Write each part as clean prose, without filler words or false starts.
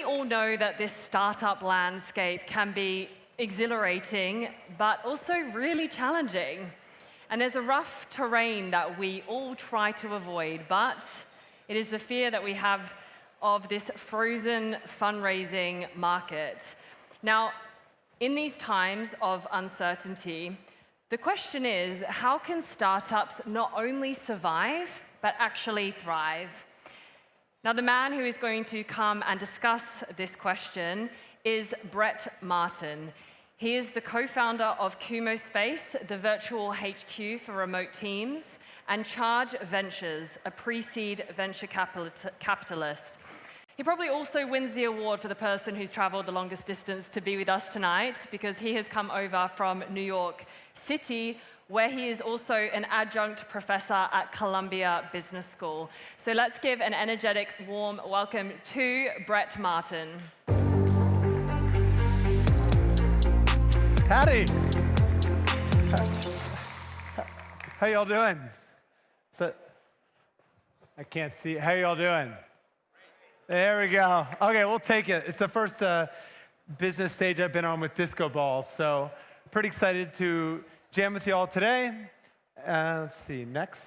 all know that this startup landscape can be exhilarating, but also really challenging. And there's a rough terrain that we all try to avoid, but it is the fear that we have of this frozen fundraising market. Now, in these times of uncertainty, the question is, how can startups not only survive, but actually thrive? Now, the man who is going to come and discuss this question is Brett Martin. He is the co-founder of Kumospace, the virtual HQ for remote teams, and Charge Ventures, a pre-seed venture capitalist. He probably also wins the award for the person who's traveled the longest distance to be with us tonight, because he has come over from New York City, where he is also an adjunct professor at Columbia Business School. So let's give an energetic, warm welcome to Brett Martin. Howdy. How y'all doing? I can't see. How y'all doing? There we go. Okay, we'll take it. It's the first business stage I've been on with disco balls, so pretty excited to jam with y'all today. Let's see, next.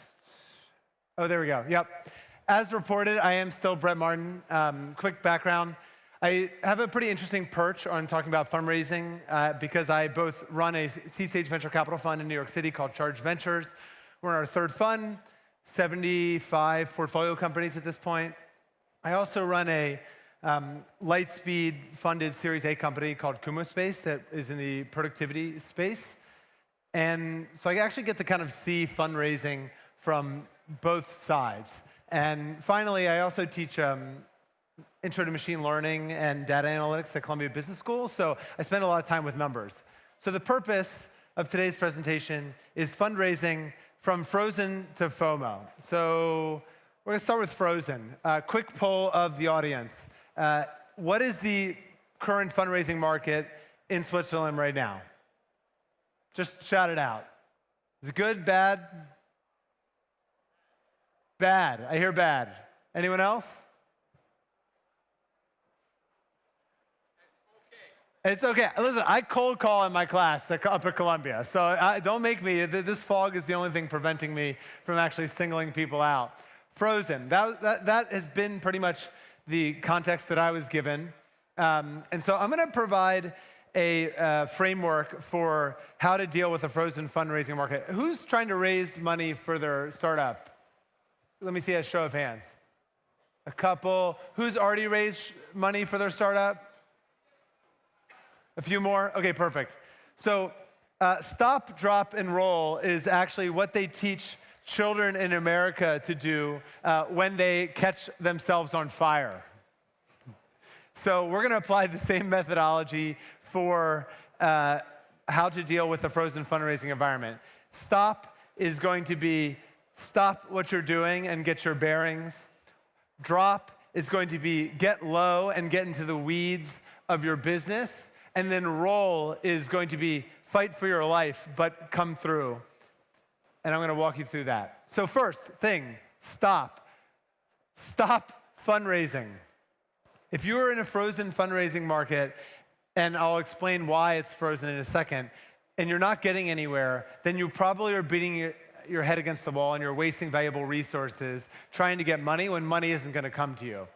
Oh, there we go. Yep. As reported, I am still Brett Martin. Quick background. I have a pretty interesting perch on talking about fundraising because I both run a seed-stage venture capital fund in New York City called Charge Ventures. We're in our third fund, 75 portfolio companies at this point. I also run a Lightspeed funded Series A company called Kumospace that is in the productivity space. And so I actually get to kind of see fundraising from both sides. And finally, I also teach Intro to Machine Learning and Data Analytics at Columbia Business School, so I spend a lot of time with numbers. So the purpose of today's presentation is fundraising from frozen to FOMO. So we're going to start with frozen. Quick poll of the audience. What is the current fundraising market in Switzerland right now? Just shout it out. Is it good, bad? Bad. I hear bad. Anyone else? It's okay. Listen, I cold call in my class up at Columbia, so don't make me. This fog is the only thing preventing me from actually singling people out. Frozen. That has been pretty much the context that I was given. And so I'm going to provide a framework for how to deal with a frozen fundraising market. Who's trying to raise money for their startup? Let me see a show of hands. A couple. Who's already raised money for their startup? A few more? Okay, perfect. So stop, drop, and roll is actually what they teach children in America to do when they catch themselves on fire. So we're going to apply the same methodology for how to deal with the frozen fundraising environment. Stop is going to be stop what you're doing and get your bearings. Drop is going to be get low and get into the weeds of your business. And then roll is going to be fight for your life, but come through. And I'm going to walk you through that. So first thing, stop. Stop fundraising. If you're in a frozen fundraising market, and I'll explain why it's frozen in a second, and you're not getting anywhere, then you probably are beating your head against the wall and you're wasting valuable resources trying to get money when money isn't going to come to you.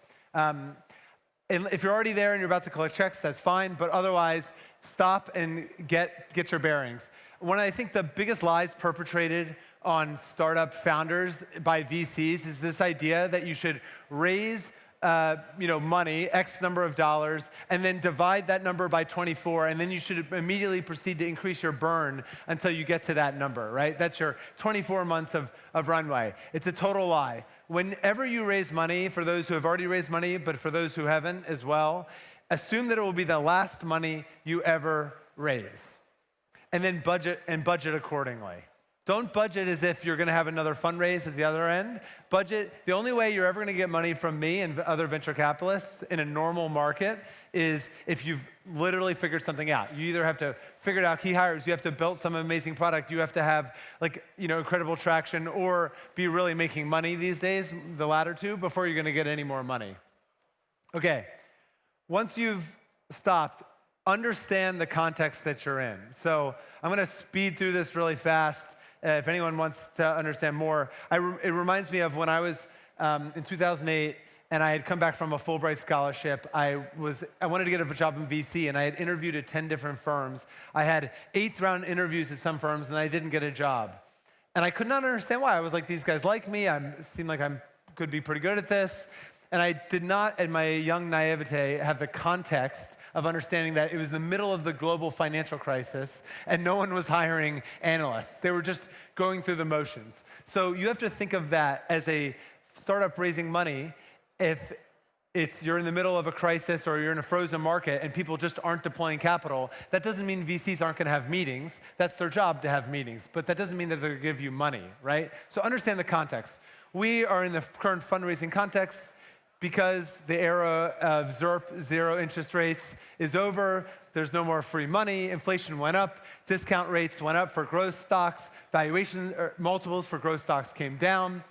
And if you're already there and you're about to collect checks, that's fine, but otherwise, stop and get your bearings. One of, I think, the biggest lies perpetrated on startup founders by VCs is this idea that you should raise money, X number of dollars, and then divide that number by 24, and then you should immediately proceed to increase your burn until you get to that number, right? That's your 24 months of runway. It's a total lie. Whenever you raise money, for those who have already raised money, but for those who haven't as well, assume that it will be the last money you ever raise. And then budget accordingly. Don't budget as if you're going to have another fundraise at the other end. Budget, the only way you're ever going to get money from me and other venture capitalists in a normal market is if you've literally figured something out. You either have to figure out key hires, you have to build some amazing product, you have to have incredible traction, or be really making money these days, the latter two, before you're going to get any more money. Okay, once you've stopped, understand the context that you're in. So I'm going to speed through this really fast. If anyone wants to understand more, it reminds me of when I was in 2008, and I had come back from a Fulbright scholarship. I wanted to get a job in VC, and I had interviewed at 10 different firms. I had 8th round interviews at some firms, and I didn't get a job. And I could not understand why. I was like, these guys like me. It seemed like I could be pretty good at this. And I did not, in my young naivete, have the context of understanding that it was the middle of the global financial crisis, and no one was hiring analysts. They were just going through the motions. So you have to think of that as a startup raising money. If you're in the middle of a crisis or you're in a frozen market and people just aren't deploying capital, that doesn't mean VCs aren't going to have meetings. That's their job to have meetings, but that doesn't mean that they're going to give you money, right? So understand the context. We are in the current fundraising context because the era of ZIRP, zero interest rates, is over. There's no more free money. Inflation went up. Discount rates went up for growth stocks. Valuation multiples for growth stocks came down.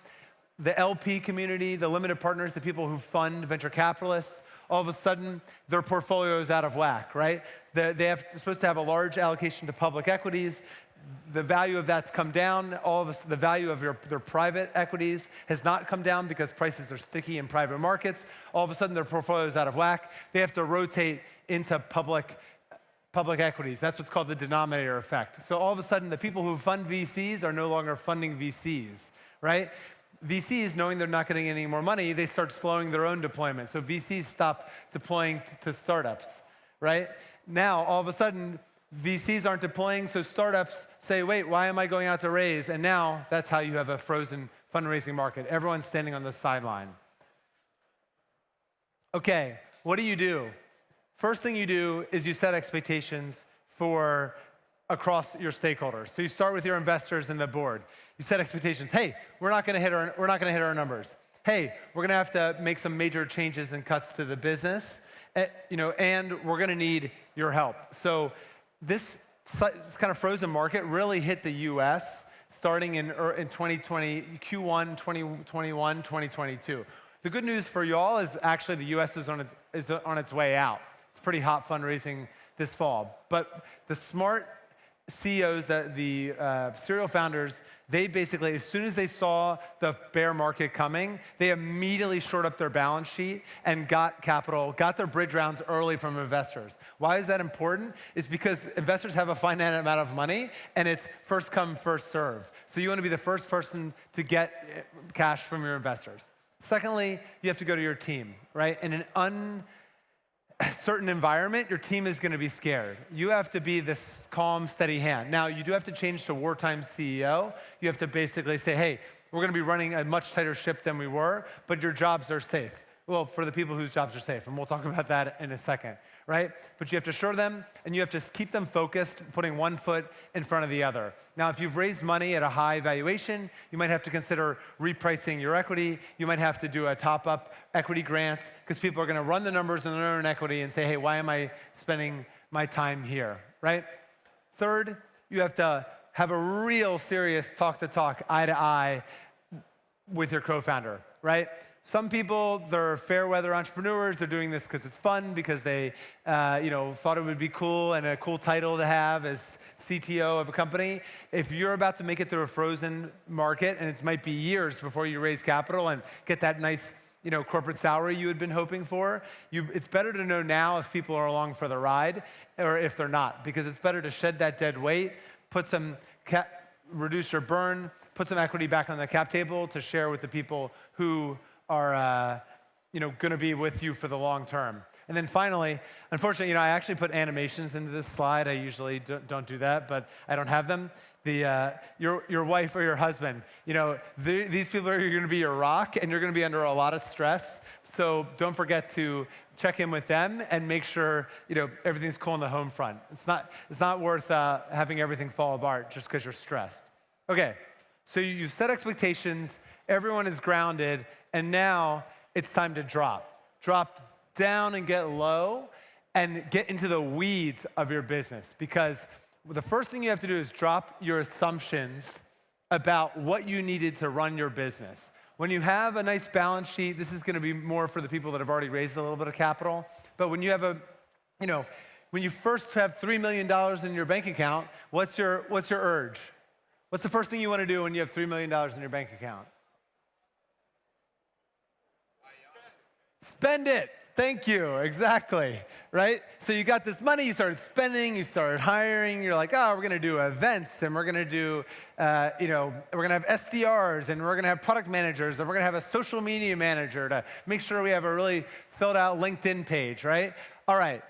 The LP community, the limited partners, the people who fund venture capitalists, all of a sudden, their portfolio is out of whack, right? They're supposed to have a large allocation to public equities. The value of that's come down. The value of their private equities has not come down because prices are sticky in private markets. All of a sudden, their portfolio is out of whack. They have to rotate into public equities. That's what's called the denominator effect. So all of a sudden, the people who fund VCs are no longer funding VCs, right? VCs, knowing they're not getting any more money, they start slowing their own deployment. So VCs stop deploying to startups, right? Now, all of a sudden, VCs aren't deploying, so startups say, wait, why am I going out to raise? And now, that's how you have a frozen fundraising market. Everyone's standing on the sideline. Okay, what do? First thing you do is you set expectations for across your stakeholders. So you start with your investors and the board. You set expectations. Hey, we're not going to hit our numbers. Hey, we're going to have to make some major changes and cuts to the business, and we're going to need your help. So this kind of frozen market really hit the U.S. starting in 2020, Q1 2021, 2022. The good news for y'all is actually the U.S. is on its way out. It's pretty hot fundraising this fall, but the smart CEOs, the serial founders, they basically, as soon as they saw the bear market coming, they immediately shored up their balance sheet and got capital, got their bridge rounds early from investors. Why is that important? It's because investors have a finite amount of money, and it's first come, first serve. So you want to be the first person to get cash from your investors. Secondly, you have to go to your team, right? In an certain environment, your team is going to be scared. You have to be this calm, steady hand. Now, you do have to change to wartime CEO. You have to basically say, hey, we're going to be running a much tighter ship than we were, but your jobs are safe. Well, for the people whose jobs are safe, and we'll talk about that in a second, right? But you have to assure them, and you have to keep them focused, putting one foot in front of the other. Now, if you've raised money at a high valuation, you might have to consider repricing your equity. You might have to do a top-up equity grant, because people are going to run the numbers in their own equity and say, hey, why am I spending my time here, right? Third, you have to have a real serious talk-to-talk, eye-to-eye with your co-founder, right? Some people, they're fair weather entrepreneurs. They're doing this because it's fun, because they thought it would be cool and a cool title to have as CTO of a company. If you're about to make it through a frozen market, and it might be years before you raise capital and get that nice corporate salary you had been hoping for, it's better to know now if people are along for the ride or if they're not, because it's better to shed that dead weight, reduce your burn, put some equity back on the cap table to share with the people who are going to be with you for the long term. And then finally, unfortunately, I actually put animations into this slide. I usually don't do that, but I don't have them. Your wife or your husband, these people are going to be your rock, and you're going to be under a lot of stress. So don't forget to check in with them and make sure everything's cool on the home front. It's not worth having everything fall apart just because you're stressed. Okay, so you've set expectations. Everyone is grounded. And now it's time to drop. Drop down and get low and get into the weeds of your business, because the first thing you have to do is drop your assumptions about what you needed to run your business. When you have a nice balance sheet, this is going to be more for the people that have already raised a little bit of capital. But when you have when you first have $3 million in your bank account, what's your urge? What's the first thing you want to do when you have $3 million in your bank account? Spend it. Thank you. Exactly. Right? So you got this money, you started spending, you started hiring, you're like, oh, we're going to do events, and we're going to do, we're going to have SDRs, and we're going to have product managers, and we're going to have a social media manager to make sure we have a really filled out LinkedIn page, right? All right.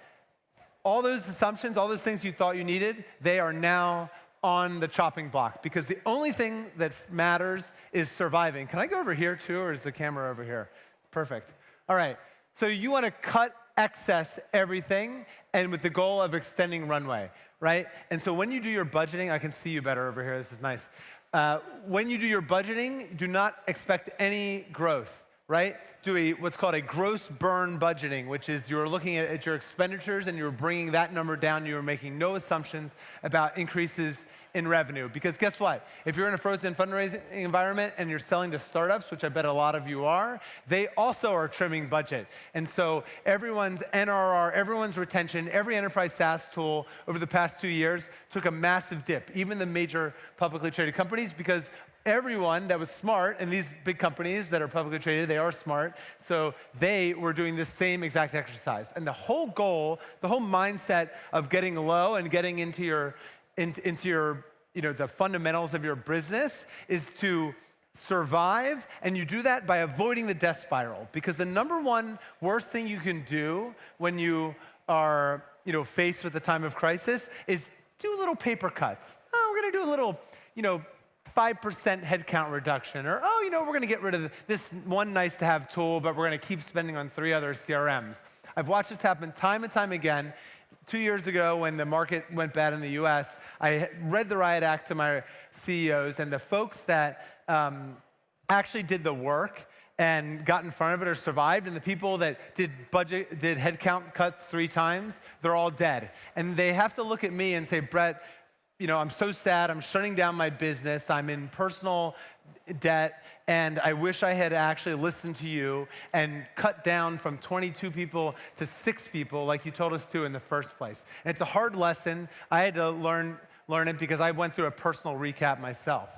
All those assumptions, all those things you thought you needed, they are now on the chopping block, because the only thing that matters is surviving. Can I go over here too, or is the camera over here? Perfect. All right. So you want to cut excess everything, and with the goal of extending runway, right? And so when you do your budgeting, I can see you better over here. This is nice. When you do your budgeting, do not expect any growth, right? Do what's called a gross burn budgeting, which is you're looking at your expenditures and you're bringing that number down. You're making no assumptions about increases in revenue. Because guess what? If you're in a frozen fundraising environment and you're selling to startups, which I bet a lot of you are, they also are trimming budget. And so everyone's NRR, everyone's retention, every enterprise SaaS tool over the past 2 years took a massive dip, even the major publicly traded companies, because everyone that was smart, and these big companies that are publicly traded, they are smart, so they were doing the same exact exercise. And the whole goal, the whole mindset of getting low and getting into your the fundamentals of your business is to survive, and you do that by avoiding the death spiral. Because the number one worst thing you can do when you are faced with a time of crisis is do little paper cuts. Oh, we're gonna do a little 5% headcount reduction, or we're gonna get rid of this one nice to have tool, but we're gonna keep spending on 3 other CRMs. I've watched this happen time and time again. 2 years ago, when the market went bad in the US, I read the riot act to my CEOs, and the folks that actually did the work and got in front of it or survived, and the people that did headcount cuts 3 times, they're all dead. And they have to look at me and say, Brett, I'm so sad, I'm shutting down my business, I'm in personal debt, and I wish I had actually listened to you and cut down from 22 people to 6 people like you told us to in the first place. And it's a hard lesson. I had to learn it because I went through a personal recap myself.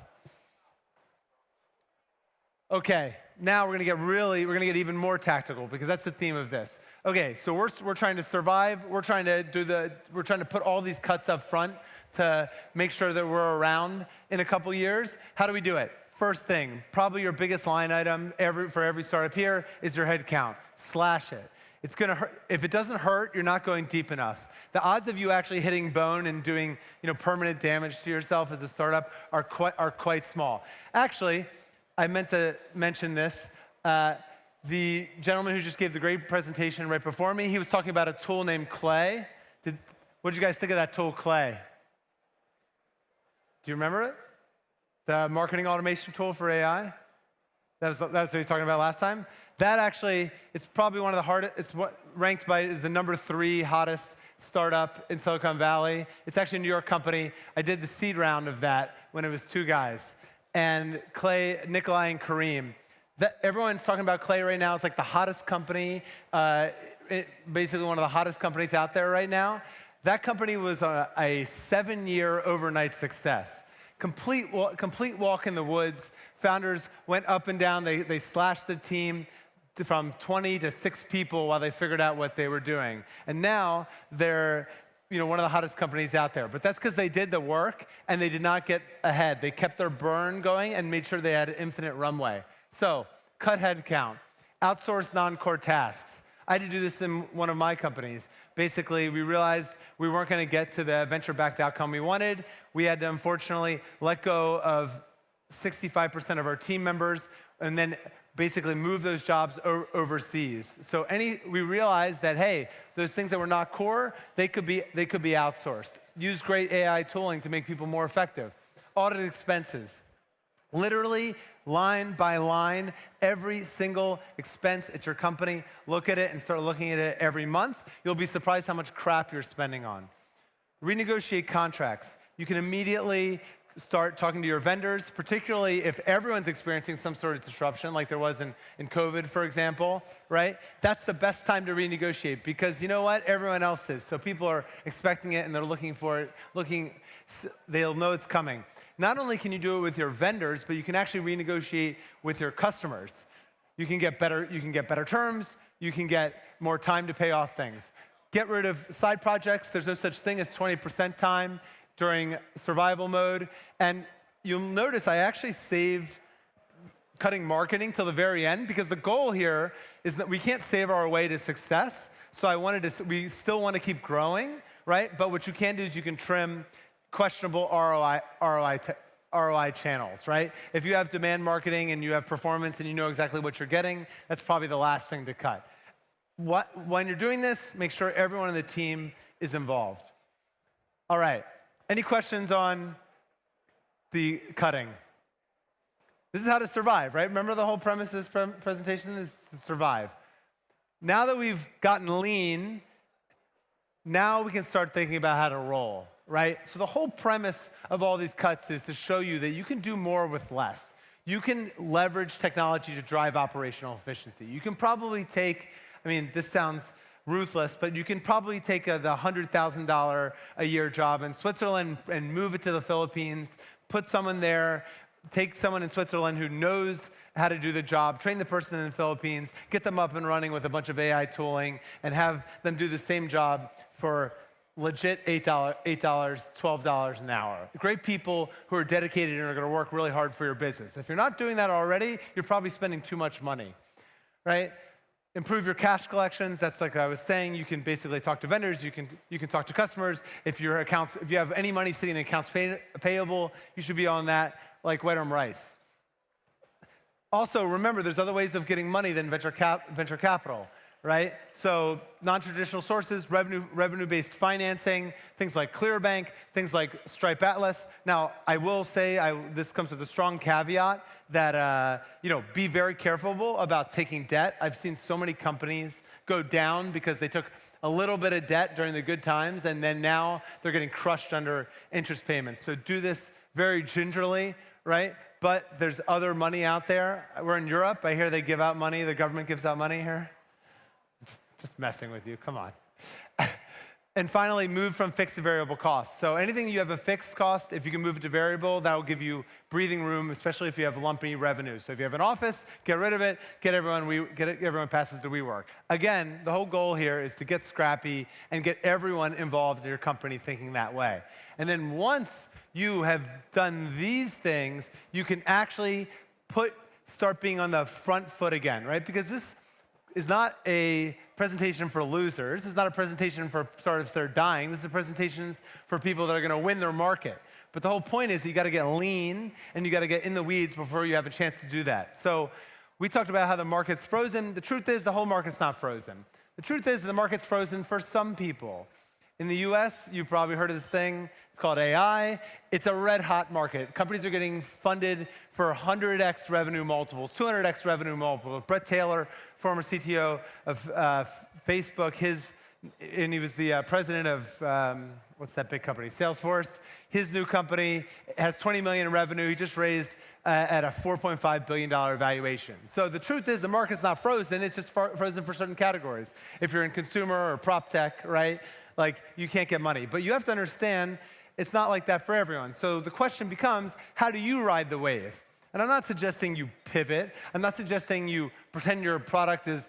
Okay, now we're gonna get even more tactical, because that's the theme of this. Okay, so we're trying to survive, we're trying to put all these cuts up front to make sure that we're around in a couple years. How do we do it? First thing, probably your biggest line item for every startup here is your head count. Slash it. It's gonna hurt. If it doesn't hurt, you're not going deep enough. The odds of you actually hitting bone and doing permanent damage to yourself as a startup are quite small. Actually, I meant to mention this. The gentleman who just gave the great presentation right before me, he was talking about a tool named Clay. What did you guys think of that tool, Clay? Do you remember it? The marketing automation tool for AI? That's what he was talking about last time. That actually, it's probably one of the hardest, it's ranked as the number 3 hottest startup in Silicon Valley. It's actually a New York company. I did the seed round of that when it was 2 guys. And Clay, Nikolai, and Kareem. Everyone's talking about Clay right now. It's like the hottest company, basically one of the hottest companies out there right now. That company was a 7-year overnight success. Complete walk in the woods. Founders went up and down. They slashed the team from 20 to 6 people while they figured out what they were doing. And now they're one of the hottest companies out there. But that's because they did the work and they did not get ahead. They kept their burn going and made sure they had infinite runway. So cut headcount, outsource non-core tasks. I had to do this in one of my companies. Basically, we realized we weren't going to get to the venture-backed outcome we wanted. We had to, unfortunately, let go of 65% of our team members and then basically move those jobs overseas. So we realized that, hey, those things that were not core, they could be outsourced. Use great AI tooling to make people more effective. Audit expenses. Literally, line by line, every single expense at your company, look at it and start looking at it every month. You'll be surprised how much crap you're spending on. Renegotiate contracts. You can immediately start talking to your vendors, particularly if everyone's experiencing some sort of disruption like there was in COVID, for example, right? That's the best time to renegotiate because you know what? Everyone else is. So people are expecting it and they're looking for it, they'll know it's coming. Not only can you do it with your vendors, but you can actually renegotiate with your customers. You can get better terms, you can get more time to pay off things. Get rid of side projects. There's no such thing as 20% time during survival mode. And you'll notice I actually saved cutting marketing till the very end because the goal here is that we can't save our way to success. So we still want to keep growing, right? But what you can do is you can trim questionable ROI channels, right? If you have demand marketing and you have performance and you know exactly what you're getting, that's probably the last thing to cut. When you're doing this, make sure everyone on the team is involved. All right. Any questions on the cutting? This is how to survive, right? Remember the whole premise of this presentation is to survive. Now that we've gotten lean, now we can start thinking about how to roll, right? So the whole premise of all these cuts is to show you that you can do more with less. You can leverage technology to drive operational efficiency. You can probably take, this sounds ruthless, but you can probably take the $100,000 a year job in Switzerland and move it to the Philippines, put someone there, take someone in Switzerland who knows how to do the job, train the person in the Philippines, get them up and running with a bunch of AI tooling, and have them do the same job for legit $8, $12 an hour. Great people who are dedicated and are going to work really hard for your business. If you're not doing that already, you're probably spending too much money, right? Improve your cash collections. That's like I was saying. You can basically talk to vendors. You can talk to customers. If you have any money sitting in accounts payable, you should be on that like wet on rice. Also, remember, there's other ways of getting money than venture capital, right? So non-traditional sources, revenue-based financing, things like Clearbank, things like Stripe Atlas. Now, I will say, this comes with a strong caveat that, be very careful about taking debt. I've seen so many companies go down because they took a little bit of debt during the good times, and then now they're getting crushed under interest payments. So do this very gingerly, right? But there's other money out there. We're in Europe. I hear they give out money. The government gives out money here. Just messing with you, come on. And finally, move from fixed to variable costs. So anything you have a fixed cost, if you can move it to variable, that will give you breathing room, especially if you have lumpy revenue. So if you have an office, get rid of it, everyone passes to WeWork. Again, the whole goal here is to get scrappy and get everyone involved in your company thinking that way. And then once you have done these things, you can actually start being on the front foot again, right? Because this is not a presentation for losers. It's not a presentation for startups that are dying. This is a presentation for people that are going to win their market. But the whole point is you got to get lean and you got to get in the weeds before you have a chance to do that. So we talked about how the market's frozen. The truth is the whole market's not frozen. The truth is the market's frozen for some people. In the US, you've probably heard of this thing. It's called AI. It's a red hot market. Companies are getting funded for 100x revenue multiples, 200x revenue multiples. Brett Taylor, former CTO of Facebook, and he was the president of, what's that big company? Salesforce. His new company has 20 million in revenue. He just raised at a $4.5 billion valuation. So the truth is the market's not frozen. It's just frozen for certain categories. If you're in consumer or prop tech, right? Like, you can't get money. But you have to understand, it's not like that for everyone. So the question becomes, how do you ride the wave? And I'm not suggesting you pivot. I'm not suggesting you pretend your product is,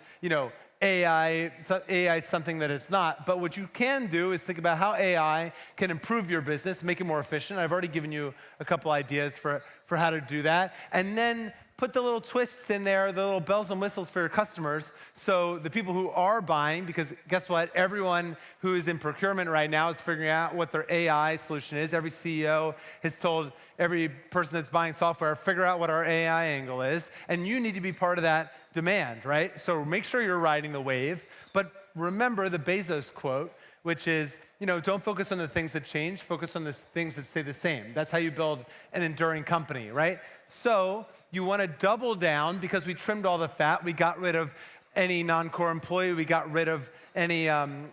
AI is something that it's not. But what you can do is think about how AI can improve your business, make it more efficient. I've already given you a couple ideas for how to do that. And then put the little twists in there, the little bells and whistles for your customers, so the people who are buying, because guess what? Everyone who is in procurement right now is figuring out what their AI solution is. Every CEO has told every person that's buying software, figure out what our AI angle is, and you need to be part of that demand, right? So make sure you're riding the wave, but remember the Bezos quote, which is, don't focus on the things that change, focus on the things that stay the same. That's how you build an enduring company, right? So you want to double down because we trimmed all the fat. We got rid of any non-core employee. We got rid of any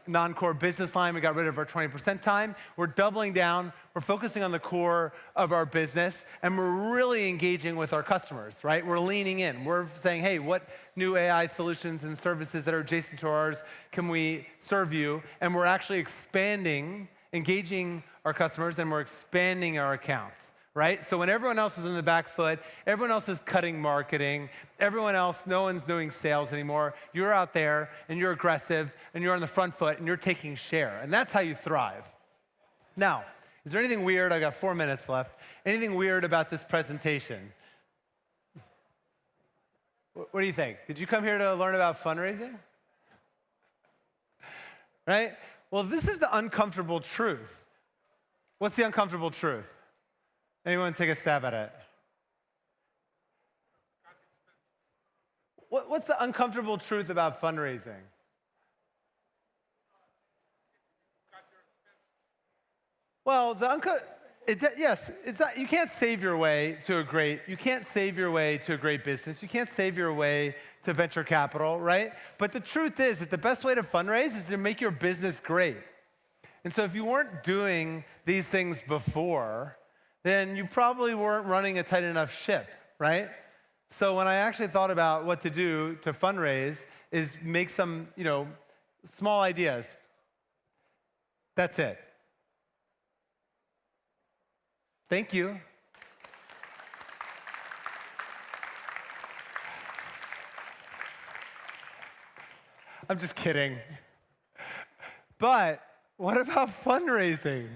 non-core business line. We got rid of our 20% time. We're doubling down. We're focusing on the core of our business, and we're really engaging with our customers, right? We're leaning in. We're saying, hey, what new AI solutions and services that are adjacent to ours can we serve you? And we're actually expanding, engaging our customers, and we're expanding our accounts. Right? So when everyone else is on the back foot, everyone else is cutting marketing, everyone else, no one's doing sales anymore, you're out there and you're aggressive and you're on the front foot and you're taking share. And that's how you thrive. Now, is there anything weird? I got 4 minutes left. Anything weird about this presentation? What do you think? Did you come here to learn about fundraising? Right? Well, this is the uncomfortable truth. What's the uncomfortable truth? Anyone take a stab at it? What's the uncomfortable truth about fundraising? Well, yes, it's not, you can't save your way to a great business. You can't save your way to venture capital, right? But the truth is that the best way to fundraise is to make your business great. And so if you weren't doing these things before, then you probably weren't running a tight enough ship, right? So when I actually thought about what to do to fundraise is make some, small ideas. That's it. Thank you. I'm just kidding. But what about fundraising?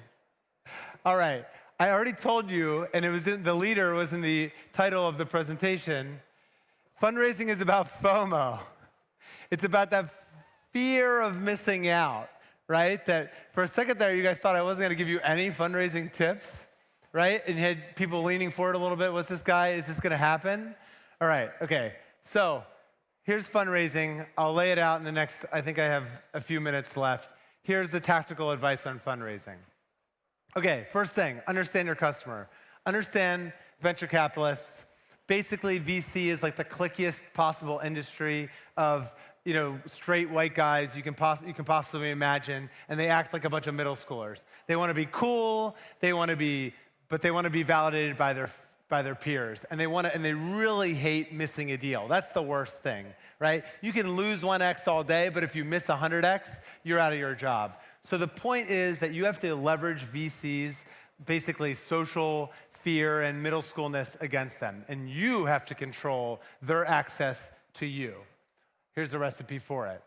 All right. I already told you, and the leader was in the title of the presentation. Fundraising is about FOMO. It's about that fear of missing out, right? That for a second there, you guys thought I wasn't going to give you any fundraising tips, right? And you had people leaning forward a little bit. What's this guy? Is this going to happen? All right, okay. So here's fundraising. I'll lay it out in the next, I think I have a few minutes left. Here's the tactical advice on fundraising. Okay, first thing, understand your customer. Understand venture capitalists. Basically, VC is like the clickiest possible industry of straight white guys you can possibly imagine, and they act like a bunch of middle schoolers. They want to be cool, but they want to be validated by their peers, and they really hate missing a deal. That's the worst thing, right? You can lose 1x all day, but if you miss 100x, you're out of your job. So the point is that you have to leverage VCs, basically social fear and middle schoolness against them. And you have to control their access to you. Here's the recipe for it.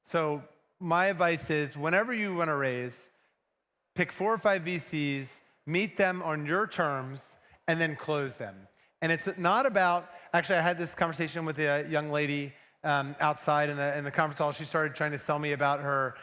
So my advice is whenever you want to raise, pick 4 or 5 VCs, meet them on your terms, and then close them. And it's not about, actually I had this conversation with a young lady outside in the conference hall. She started trying to sell me about her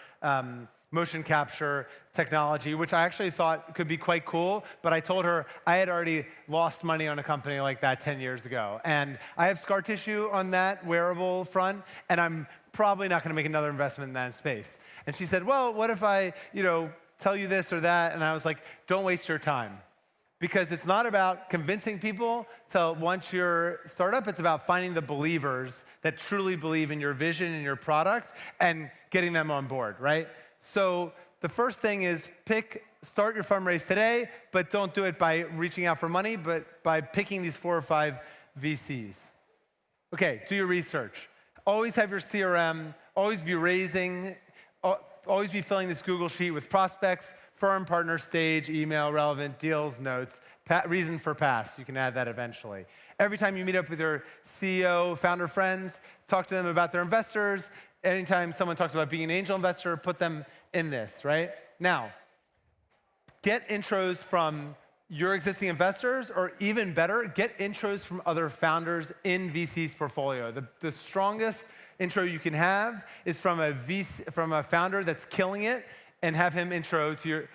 motion capture technology, which I actually thought could be quite cool, but I told her I had already lost money on a company like that 10 years ago. And I have scar tissue on that wearable front, and I'm probably not gonna make another investment in that space. And she said, well, what if I, tell you this or that? And I was like, don't waste your time. Because it's not about convincing people to launch your startup, it's about finding the believers that truly believe in your vision and your product and getting them on board, right? So the first thing is start your fundraise today, but don't do it by reaching out for money, but by picking these 4 or 5 VCs. Okay, do your research. Always have your CRM, always be filling this Google Sheet with prospects, firm, partner, stage, email, relevant, deals, notes, reason for pass. You can add that eventually. Every time you meet up with your CEO, founder friends, talk to them about their investors. Anytime someone talks about being an angel investor, put them in this, right? Now, get intros from your existing investors, or even better, get intros from other founders in VC's portfolio. The strongest intro you can have is from a founder that's killing it, and have him intro you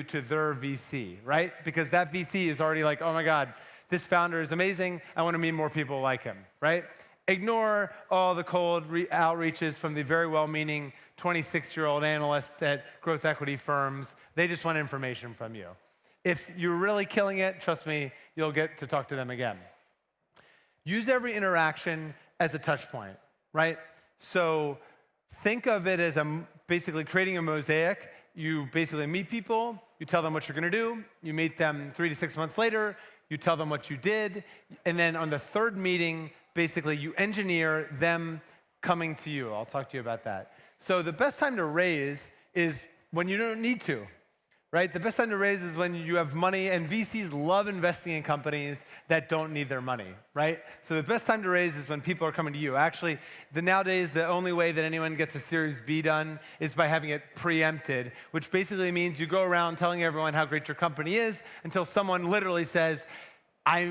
to their VC, right? Because that VC is already like, oh my God, this founder is amazing. I want to meet more people like him, right? Ignore all the cold outreaches from the very well-meaning 26-year-old analysts at growth equity firms. They just want information from you. If you're really killing it, trust me, you'll get to talk to them again. Use every interaction as a touch point, right? So think of it as basically creating a mosaic. You basically meet people, you tell them what you're going to do, you meet them 3 to 6 months later, you tell them what you did, and then on the third meeting, basically you engineer them coming to you. I'll talk to you about that. So the best time to raise is when you don't need to, right? The best time to raise is when you have money, and VCs love investing in companies that don't need their money, right? So the best time to raise is when people are coming to you. Actually, nowadays, the only way that anyone gets a Series B done is by having it preempted, which basically means you go around telling everyone how great your company is until someone literally says,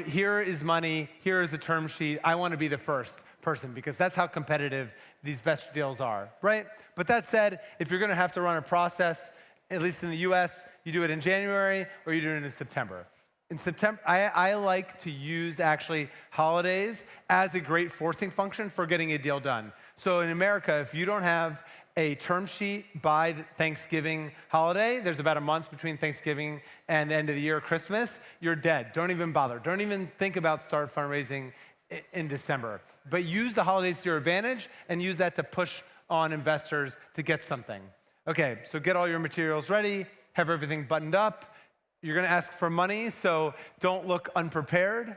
here is money, here is a term sheet, I want to be the first person, because that's how competitive these best deals are, right? But that said, if you're going to have to run a process, at least in the US, you do it in January or you do it in September. In September, I like to use actually holidays as a great forcing function for getting a deal done. So in America, if you don't have a term sheet by the Thanksgiving holiday, there's about a month between Thanksgiving and the end of the year, Christmas, you're dead. Don't even bother. Don't even think about start fundraising in December. But use the holidays to your advantage and use that to push on investors to get something. Okay, so get all your materials ready, have everything buttoned up. You're gonna ask for money, so don't look unprepared.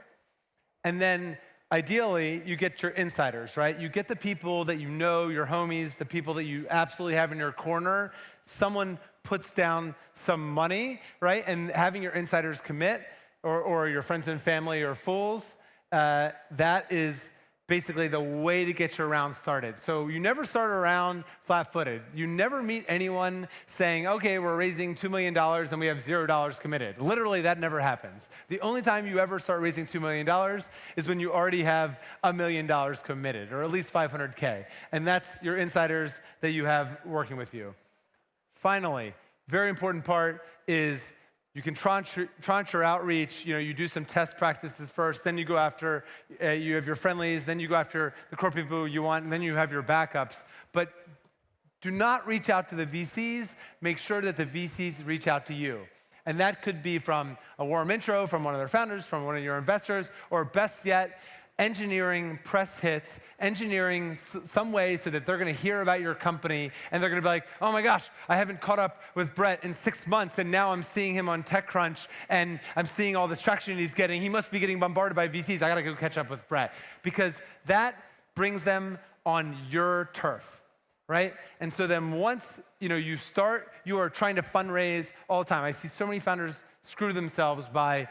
And then ideally, you get your insiders, right? You get the people that you know, your homies, the people that you absolutely have in your corner. Someone puts down some money, right? And having your insiders commit, or your friends and family are fools, that is basically the way to get your round started. So you never start a round flat-footed. You never meet anyone saying, okay, we're raising $2 million and we have $0 committed. Literally, that never happens. The only time you ever start raising $2 million is when you already have $1 million committed, or at least 500K. And that's your insiders that you have working with you. Finally, very important part is you can tranche your outreach. You know, you do some test practices first, then you go after, you have your friendlies, then you go after the core people you want, and then you have your backups. But do not reach out to the VCs. Make sure that the VCs reach out to you. And that could be from a warm intro from one of their founders, from one of your investors, or best yet, engineering press hits, engineering some way so that they're gonna hear about your company and they're gonna be like, oh my gosh, I haven't caught up with Brett in 6 months and now I'm seeing him on TechCrunch and I'm seeing all this traction he's getting. He must be getting bombarded by VCs. I gotta go catch up with Brett. Because that brings them on your turf, right? And so then once you start, you are trying to fundraise all the time. I see so many founders screw themselves by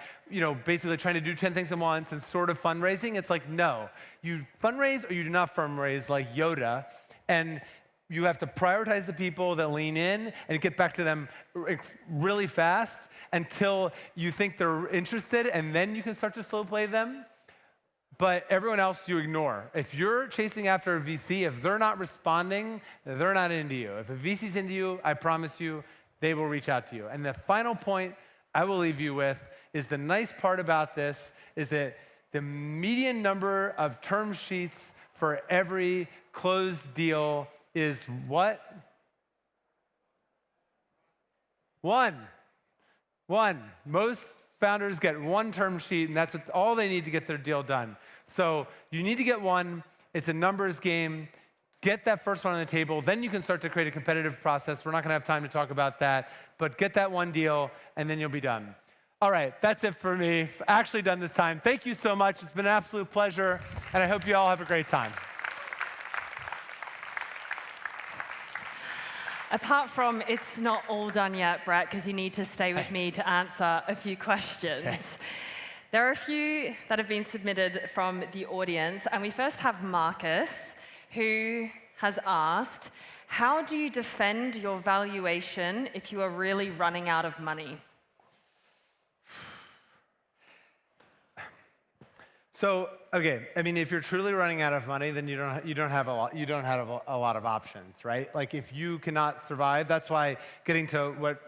basically trying to do 10 things at once and sort of fundraising. It's like, no, you fundraise or you do not fundraise, like Yoda, and you have to prioritize the people that lean in and get back to them really fast until you think they're interested, and then you can start to slow play them. But everyone else you ignore. If you're chasing after a VC, if they're not responding, they're not into you. If a VC's into you, I promise you, they will reach out to you. And the final point I will leave you with is the nice part about this is that the median number of term sheets for every closed deal is what? One. Most founders get one term sheet, and that's all they need to get their deal done. So you need to get one. It's a numbers game. Get that first one on the table. Then you can start to create a competitive process. We're not going to have time to talk about that, but get that one deal, and then you'll be done. All right, that's it for me. Actually done this time. Thank you so much. It's been an absolute pleasure, and I hope you all have a great time. Apart from it's not all done yet, Brett, because you need to stay with me to answer a few questions. Okay. There are a few that have been submitted from the audience, and we first have Marcus, who has asked, how do you defend your valuation if you are really running out of money? So, okay, I mean, if you're truly running out of money, then you don't have a lot of options, right? Like if you cannot survive, that's why getting to what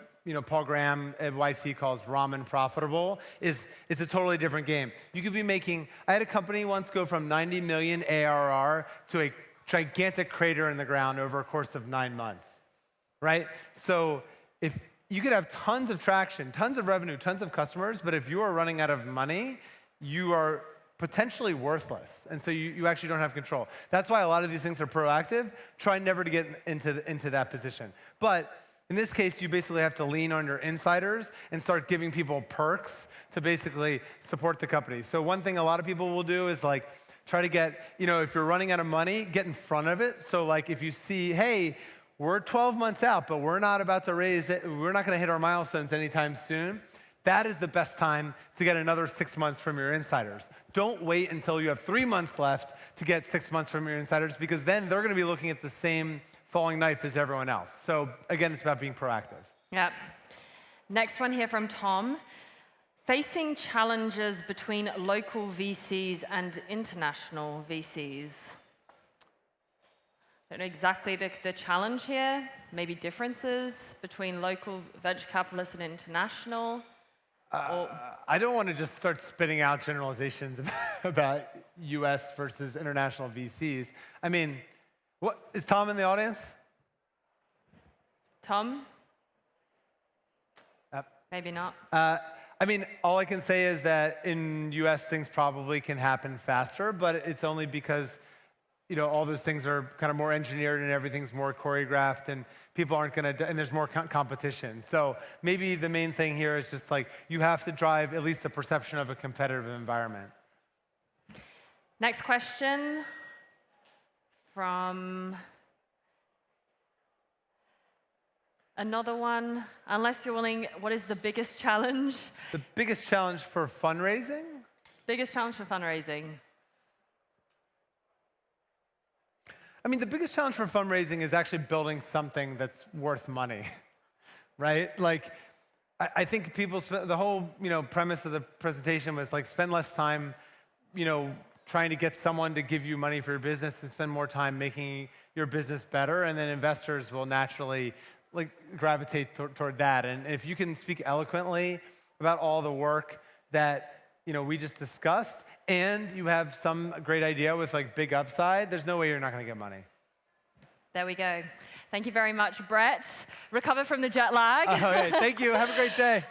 Paul Graham at YC calls ramen profitable it's a totally different game. You could be making. I had a company once go from 90 million ARR to a gigantic crater in the ground over a course of 9 months, right? So if you could have tons of traction, tons of revenue, tons of customers, but if you are running out of money, you are potentially worthless. And so you actually don't have control. That's why a lot of these things are proactive. Try never to get into that position. But in this case, you basically have to lean on your insiders and start giving people perks to basically support the company. So one thing a lot of people will do is like try to get, if you're running out of money, get in front of it. So like if you see, hey, we're 12 months out, but we're not about to raise it, we're not gonna hit our milestones anytime soon, that is the best time to get another 6 months from your insiders. Don't wait until you have 3 months left to get 6 months from your insiders, because then they're gonna be looking at the same falling knife as everyone else. So again, it's about being proactive. Yep. Next one here from Tom. Facing challenges between local VCs and international VCs. Don't know exactly the challenge here. Maybe differences between local venture capitalists and international. I don't want to just start spitting out generalizations about US versus international VCs. I mean, what is Tom in the audience? Tom? Maybe not. I mean, all I can say is that in US things probably can happen faster, but it's only because all those things are kind of more engineered and everything's more choreographed and people aren't going to, and there's more competition. So maybe the main thing here is just like you have to drive at least the perception of a competitive environment. Next question from another one. Unless you're willing, what is the biggest challenge? The biggest challenge for fundraising? Biggest challenge for fundraising. I mean, the biggest challenge for fundraising is actually building something that's worth money, right? Like, I think the whole, premise of the presentation was like spend less time, trying to get someone to give you money for your business and spend more time making your business better, and then investors will naturally like gravitate toward that. And if you can speak eloquently about all the work that we just discussed, and you have some great idea with like big upside, there's no way you're not going to get money. There we go. Thank you very much, Brett. Recover from the jet lag. Okay, thank you. Have a great day.